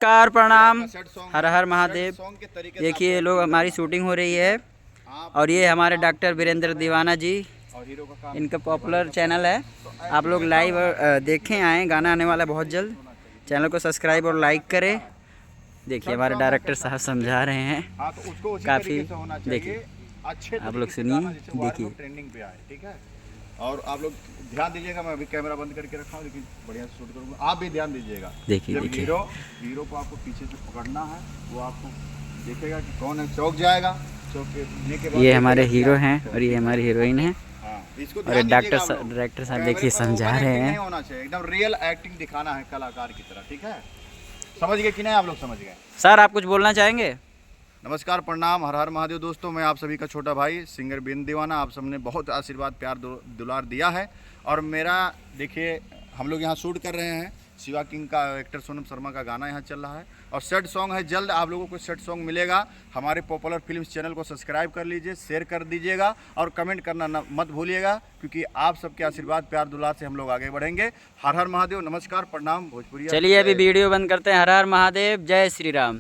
नमस्कार प्रणाम, हर हर महादेव। देखिए लोग, हमारी शूटिंग हो रही है और ये हमारे डॉक्टर वीरेंद्र दीवाना जी, इनका पॉपुलर चैनल है। आप लोग लाइव देखें, आएँ, गाना आने वाला है बहुत जल्द। चैनल को सब्सक्राइब और लाइक करें। देखिए हमारे डायरेक्टर साहब समझा रहे हैं काफ़ी। देखिए आप लोग सुनिए, देखिए ट्रेंडिंग पे आए, ठीक है। और आप लोग ध्यान दीजिएगा, मैं अभी कैमरा बंद करके रखा हूँ, लेकिन बढ़िया से शूट करूँगा, आप भी ध्यान दीजिएगा। देखिए देखिए हीरो को आपको पीछे से पकड़ना है, वो आपको देखेगा कि कौन है, चौक जाएगा, चौक के बाद ये हमारे हीरो हैं और ये हमारी हीरोइन है। इसको और डायरेक्टर साहब देखिए समझा रहे हैं। नहीं होना चाहिए, एकदम रियल एक्टिंग दिखाना है कलाकार की तरह, ठीक है। समझ गए कि नहीं? आप लोग समझ गए। सर आप कुछ बोलना चाहेंगे? नमस्कार प्रणाम, हर हर महादेव दोस्तों। मैं आप सभी का छोटा भाई सिंगर वीरेंद्र दीवाना। आप सबने बहुत आशीर्वाद प्यार दुलार दिया है। और मेरा देखिए, हम लोग यहाँ शूट कर रहे हैं, शिवा किंग का एक्टर सोनम शर्मा का गाना यहाँ चल रहा है और सेट सॉन्ग है। जल्द आप लोगों को सेट सॉन्ग मिलेगा। हमारे पॉपुलर फिल्म्स चैनल को सब्सक्राइब कर लीजिए, शेयर कर दीजिएगा और कमेंट करना मत भूलिएगा, क्योंकि आप सबके आशीर्वाद प्यार दुलार से हम लोग आगे बढ़ेंगे। हर हर महादेव, नमस्कार प्रणाम, भोजपुरी। चलिए अभी वीडियो बंद करते हैं। हर हर महादेव, जय श्री राम।